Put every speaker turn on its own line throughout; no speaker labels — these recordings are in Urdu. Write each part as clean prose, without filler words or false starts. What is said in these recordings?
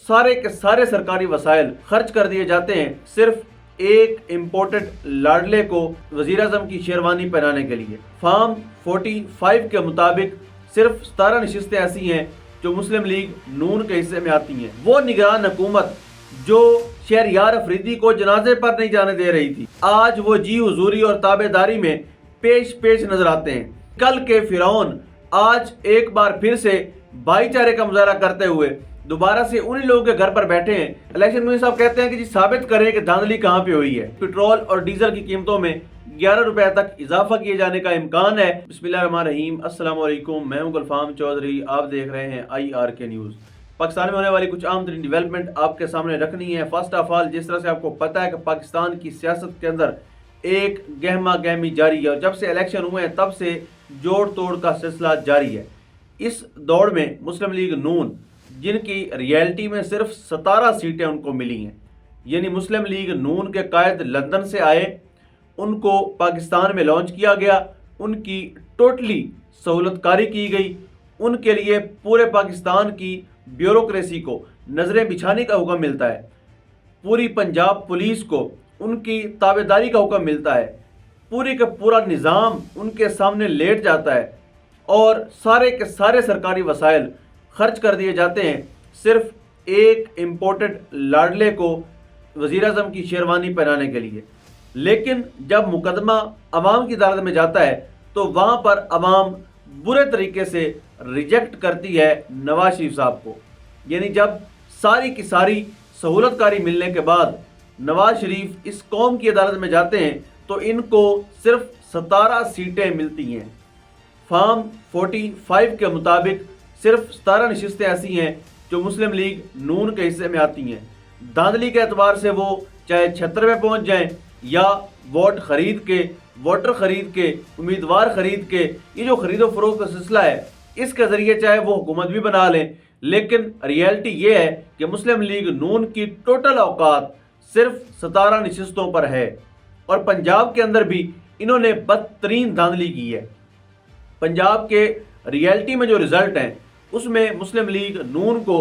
سارے کے سارے سرکاری وسائل خرچ کر دیے جاتے ہیں صرف ایک امپورٹڈ لاڈلے کو وزیر اعظم کی شیروانی پہنانے کے لیے۔ فارم 45 کے مطابق صرف 17 نشستیں ایسی ہیں جو مسلم لیگ نون کے حصے میں آتی ہیں۔ وہ نگران حکومت جو شہریار افریدی کو جنازے پر نہیں جانے دے رہی تھی، آج وہ جی حضوری اور تابع داری میں پیش نظر آتے ہیں۔ کل کے فرعون آج ایک بار پھر سے بھائی چارے کا مظاہرہ کرتے ہوئے دوبارہ سے انہی لوگوں کے گھر پر بیٹھے ہیں۔ الیکشن کمیشن صاحب کہتے ہیں کہ جی ثابت کریں کہ دھاندلی کہاں پہ ہوئی ہے۔ پیٹرول اور ڈیزل کی قیمتوں میں 11 روپے تک اضافہ کیے جانے کا امکان ہے۔ بسم اللہ الرحمن الرحیم، السلام علیکم، میں ہوں گلفام چودھری، آپ دیکھ رہے ہیں IRK نیوز۔ پاکستان میں ہونے والی کچھ عام ترین ڈیولپمنٹ آپ کے سامنے رکھنی ہے۔ فرسٹ آف آل، جس طرح سے آپ کو پتہ ہے کہ پاکستان کی سیاست کے اندر ایک گہما گہمی جاری ہے، اور جب سے الیکشن ہوئے ہیں تب سے جوڑ توڑ کا سلسلہ جاری ہے۔ اس دوڑ میں مسلم لیگ نون، جن کی ریئلٹی میں صرف 17 سیٹیں ان کو ملی ہیں، یعنی مسلم لیگ نون کے قائد لندن سے آئے، ان کو پاکستان میں لانچ کیا گیا، ان کی ٹوٹلی سہولت کاری کی گئی، ان کے لیے پورے پاکستان کی بیوروکریسی کو نظریں بچھانے کا حکم ملتا ہے، پوری پنجاب پولیس کو ان کی تابع داری کا حکم ملتا ہے، پورے کا پورا نظام ان کے سامنے لیٹ جاتا ہے، اور سارے کے سارے سرکاری وسائل خرچ کر دیے جاتے ہیں صرف ایک امپورٹڈ لاڈلے کو وزیر اعظم کی شیروانی پہنانے کے لیے۔ لیکن جب مقدمہ عوام کی عدالت میں جاتا ہے تو وہاں پر عوام برے طریقے سے ریجیکٹ کرتی ہے نواز شریف صاحب کو، یعنی جب ساری کی ساری سہولت کاری ملنے کے بعد نواز شریف اس قوم کی عدالت میں جاتے ہیں تو ان کو صرف 17 سیٹیں ملتی ہیں۔ فارم 45 کے مطابق صرف 17 نشستیں ایسی ہیں جو مسلم لیگ نون کے حصے میں آتی ہیں۔ دھاندلی کے اعتبار سے وہ چاہے 76 پہ پہنچ جائیں یا ووٹ خرید کے، ووٹر خرید کے، امیدوار خرید کے، یہ جو خرید و فروخت کا سلسلہ ہے اس کے ذریعے چاہے وہ حکومت بھی بنا لیں، لیکن ریئلٹی یہ ہے کہ مسلم لیگ نون کی ٹوٹل اوقات صرف 17 نشستوں پر ہے، اور پنجاب کے اندر بھی انہوں نے بدترین دھاندلی کی ہے۔ پنجاب کے ریئلٹی میں جو رزلٹ ہیں اس میں مسلم لیگ نون کو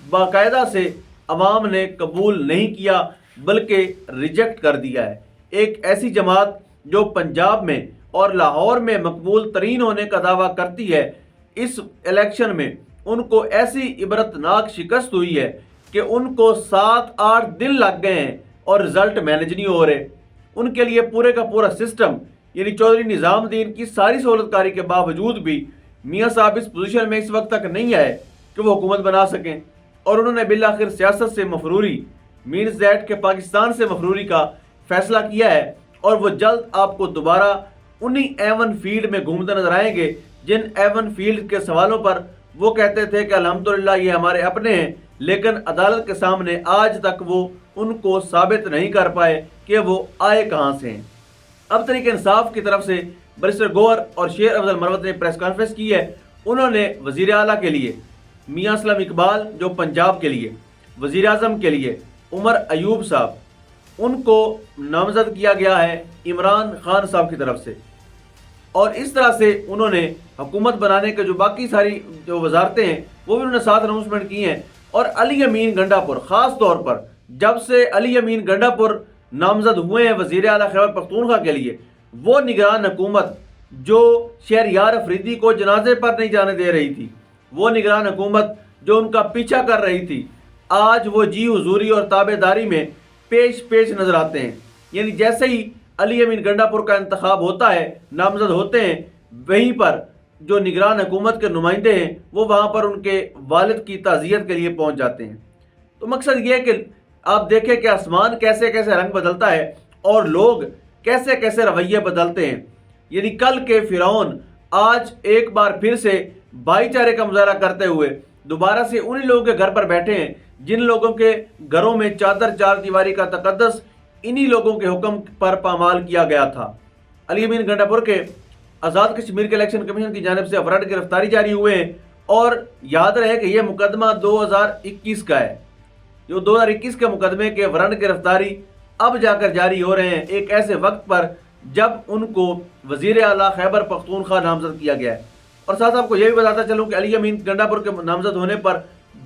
باقاعدہ سے عوام نے قبول نہیں کیا بلکہ ریجیکٹ کر دیا ہے۔ ایک ایسی جماعت جو پنجاب میں اور لاہور میں مقبول ترین ہونے کا دعویٰ کرتی ہے، اس الیکشن میں ان کو ایسی عبرتناک شکست ہوئی ہے کہ ان کو 7-8 دن لگ گئے ہیں اور رزلٹ مینیج نہیں ہو رہے۔ ان کے لیے پورے کا پورا سسٹم، یعنی چودھری نظام الدین کی ساری سہولت کاری کے باوجود بھی میاں صاحب اس پوزیشن میں اس وقت تک نہیں آئے کہ وہ حکومت بنا سکیں، اور انہوں نے بالآخر سیاست سے مفروری، مینز دیٹ کہ پاکستان سے مفروری کا فیصلہ کیا ہے، اور وہ جلد آپ کو دوبارہ انہی ایون فیلڈ میں گھومتے نظر آئیں گے جن ایون فیلڈ کے سوالوں پر وہ کہتے تھے کہ الحمدللہ یہ ہمارے اپنے ہیں، لیکن عدالت کے سامنے آج تک وہ ان کو ثابت نہیں کر پائے کہ وہ آئے کہاں سے ہیں۔ اب تحریک انصاف کی طرف سے بیرسٹر گوہر اور شیر افضل مروت نے پریس کانفرنس کی ہے۔ انہوں نے وزیر اعلیٰ کے لیے میاں اسلم اقبال جو پنجاب کے لیے، وزیر اعظم کے لیے عمر ایوب صاحب، ان کو نامزد کیا گیا ہے عمران خان صاحب کی طرف سے، اور اس طرح سے انہوں نے حکومت بنانے کے جو باقی ساری جو وزارتیں ہیں وہ بھی انہوں نے ساتھ اناؤنسمنٹ کی ہیں۔ اور علی امین گنڈا پور، خاص طور پر جب سے علی امین گنڈا پور نامزد ہوئے ہیں وزیر اعلیٰ خیبر پختونخوا کے لیے، وہ نگران حکومت جو شہریار افریدی کو جنازے پر نہیں جانے دے رہی تھی، وہ نگران حکومت جو ان کا پیچھا کر رہی تھی، آج وہ جی حضوری اور تابع داری میں پیش نظر آتے ہیں۔ یعنی جیسے ہی علی امین گنڈا پور کا انتخاب ہوتا ہے، نامزد ہوتے ہیں، وہیں پر جو نگران حکومت کے نمائندے ہیں وہ وہاں پر ان کے والد کی تعزیت کے لیے پہنچ جاتے ہیں۔ تو مقصد یہ ہے کہ آپ دیکھیں کہ آسمان کیسے کیسے رنگ بدلتا ہے اور لوگ کیسے کیسے رویے بدلتے ہیں۔ یعنی کل کے فرعون آج ایک بار پھر سے بھائی چارے کا مظاہرہ کرتے ہوئے دوبارہ سے انہی لوگوں کے گھر پر بیٹھے ہیں جن لوگوں کے گھروں میں چادر چار دیواری کا تقدس انہی لوگوں کے حکم پر پامال کیا گیا تھا۔ علی امین گنڈا پور کے آزاد کشمیر کے الیکشن کمیشن کی جانب سے افراد گرفتاری جاری ہوئے ہیں، اور یاد رہے کہ یہ مقدمہ 2021 کا ہے۔ جو 2021 کے مقدمے کے ورنٹ گرفتاری اب جا کر جاری ہو رہے ہیں ایک ایسے وقت پر جب ان کو وزیر اعلیٰ خیبر پختونخوا نامزد کیا گیا ہے۔ اور ساتھ آپ کو یہ بھی بتاتا چلوں کہ علی امین گنڈا پور کے نامزد ہونے پر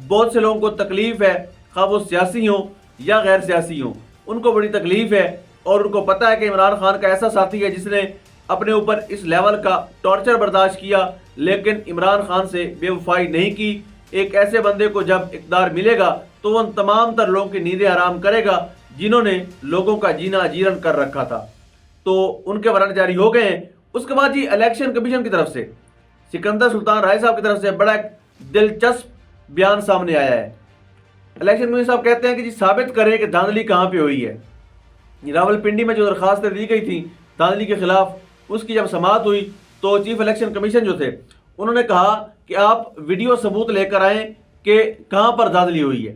بہت سے لوگوں کو تکلیف ہے، خواہ وہ سیاسی ہوں یا غیر سیاسی ہوں، ان کو بڑی تکلیف ہے، اور ان کو پتہ ہے کہ عمران خان کا ایسا ساتھی ہے جس نے اپنے اوپر اس لیول کا ٹارچر برداشت کیا لیکن عمران خان سے بے وفائی نہیں کی۔ ایک ایسے بندے کو جب اقتدار ملے گا تو وہ ان تمام تر لوگوں کی نیندیں حرام کرے گا جنہوں نے لوگوں کا جینا اجیرن کر رکھا تھا، تو ان کے وارنٹ جاری ہو گئے ہیں۔ اس کے بعد الیکشن کمیشن کی طرف سے سکندر سلطان رائے صاحب کی طرف سے بڑا ایک دلچسپ بیان سامنے آیا ہے۔ الیکشن کمیشن صاحب کہتے ہیں کہ ثابت کریں کہ دھاندلی کہاں پہ ہوئی ہے۔ راولپنڈی میں جو درخواستیں دی گئی تھیں دھاندلی کے خلاف، اس کی جب سماعت ہوئی تو چیف الیکشن کمیشن جو تھے انہوں نے کہا کہ آپ ویڈیو ثبوت لے کر آئیں کہ کہاں پر دھاندلی ہوئی ہے۔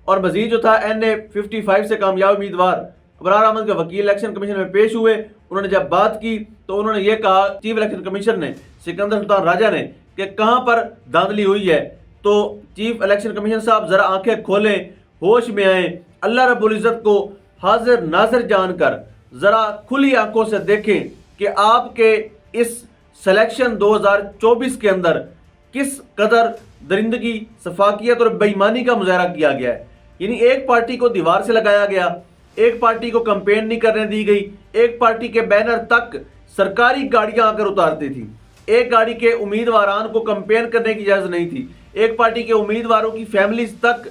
اور مزید جو تھا NA-55 سے کامیاب امیدوار ابرار احمد کے وکیل الیکشن کمیشن میں پیش ہوئے۔ انہوں نے جب بات کی تو انہوں نے یہ کہا چیف الیکشن کمیشن نے، سکندر سلطان راجہ نے، کہ کہاں پر دھاندلی ہوئی ہے۔ تو چیف الیکشن کمیشن صاحب ذرا آنکھیں کھولیں، ہوش میں آئیں، اللہ رب العزت کو حاضر ناظر جان کر ذرا کھلی آنکھوں سے دیکھیں کہ آپ کے اس سلیکشن 2024 کے اندر کس قدر درندگی، سفاکیت اور بے ایمانی کا مظاہرہ کیا گیا ہے۔ یعنی ایک پارٹی کو دیوار سے لگایا گیا، ایک پارٹی کو کمپین نہیں کرنے دی گئی، ایک پارٹی کے بینر تک سرکاری گاڑیاں آ کر اتارتی تھی، ایک گاڑی کے امیدواران کو کمپین کرنے کی اجازت نہیں تھی، ایک پارٹی کے امیدواروں کی فیملیز تک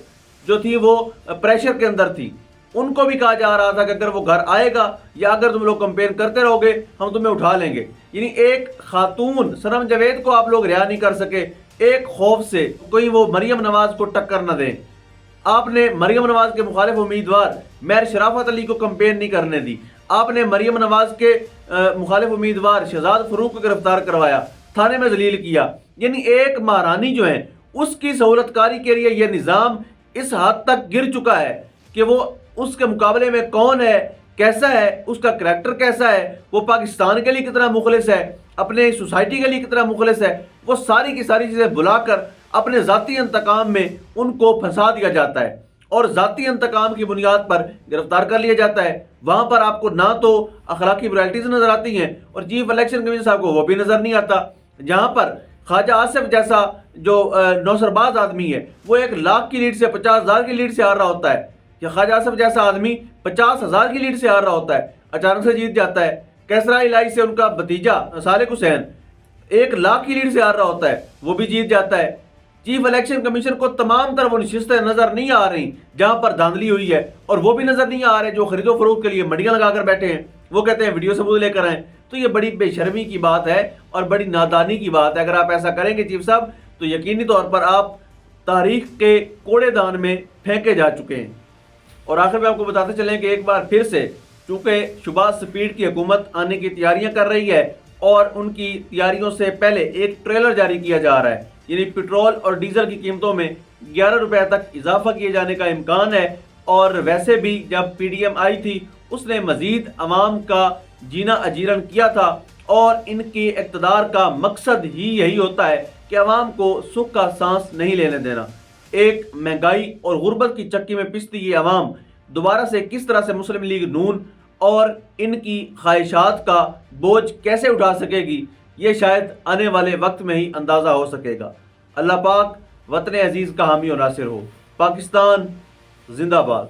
جو تھی وہ پریشر کے اندر تھی، ان کو بھی کہا جا رہا تھا کہ اگر وہ گھر آئے گا یا اگر تم لوگ کمپین کرتے رہو گے ہم تمہیں اٹھا لیں گے۔ یعنی ایک خاتون سنم جاوید کو آپ لوگ رہا نہیں کر سکے، ایک خوف سے کوئی وہ مریم نواز کو ٹکر نہ دیں۔ آپ نے مریم نواز کے مخالف امیدوار مہر شرافت علی کو کمپین نہیں کرنے دی، آپ نے مریم نواز کے مخالف امیدوار شہزاد فاروق کو گرفتار کروایا، تھانے میں ذلیل کیا۔ یعنی ایک مہارانی جو ہے اس کی سہولت کاری کے لیے یہ نظام اس حد تک گر چکا ہے کہ وہ اس کے مقابلے میں کون ہے، کیسا ہے، اس کا کریکٹر کیسا ہے، وہ پاکستان کے لیے کتنا مخلص ہے، اپنے سوسائٹی کے لیے کتنا مخلص ہے، وہ ساری کی ساری چیزیں بلا کر اپنے ذاتی انتقام میں ان کو پھنسا دیا جاتا ہے اور ذاتی انتقام کی بنیاد پر گرفتار کر لیا جاتا ہے۔ وہاں پر آپ کو نہ تو اخلاقی برائلٹیز نظر آتی ہیں اور چیف الیکشن کمیشن صاحب کو وہ بھی نظر نہیں آتا، جہاں پر خواجہ آصف جیسا جو نوسرباز آدمی ہے وہ 1 لاکھ کی لیڈ سے 50,000 کی لیڈ سے ہار رہا ہوتا ہے، یا خواجہ آصف جیسا آدمی 50,000 کی لیڈ سے ہار رہا ہوتا ہے، اچانک سے جیت جاتا ہے۔ کیسرا الہی سے ان کا بھتیجا صالح حسین 1 لاکھ کی لیڈ سے ہار رہا ہوتا ہے، وہ بھی جیت جاتا ہے۔ چیف الیکشن کمیشن کو تمام تر وہ نشستیں نظر نہیں آ رہی جہاں پر دھاندلی ہوئی ہے، اور وہ بھی نظر نہیں آ رہے جو خرید و فروخت کے لیے منڈیاں لگا کر بیٹھے ہیں، وہ کہتے ہیں ویڈیو ثبوت لے کر آئیں۔ تو یہ بڑی بے شرمی کی بات ہے اور بڑی نادانی کی بات ہے۔ اگر آپ ایسا کریں گے چیف صاحب تو یقینی طور پر آپ تاریخ کے کوڑے دان میں پھینکے جا چکے ہیں۔ اور آخر میں آپ کو بتاتے چلیں کہ ایک بار پھر سے چونکہ شہباز سپیڈ کی حکومت آنے کی تیاریاں کر رہی ہے اور ان کی تیاریوں سے پہلے ایک ٹریلر جاری کیا جا رہا ہے، یعنی پیٹرول اور ڈیزل کی قیمتوں میں 11 روپے تک اضافہ کیے جانے کا امکان ہے۔ اور ویسے بھی جب PDM آئی تھی اس نے مزید عوام کا جینا اجیرن کیا تھا، اور ان کے اقتدار کا مقصد ہی یہی ہوتا ہے کہ عوام کو سکھ کا سانس نہیں لینے دینا۔ ایک مہنگائی اور غربت کی چکی میں پستی یہ عوام دوبارہ سے کس طرح سے مسلم لیگ نون اور ان کی خواہشات کا بوجھ کیسے اٹھا سکے گی، یہ شاید آنے والے وقت میں ہی اندازہ ہو سکے گا۔ اللہ پاک وطن عزیز کا حامی و ناصر ہو۔ پاکستان زندہ باد۔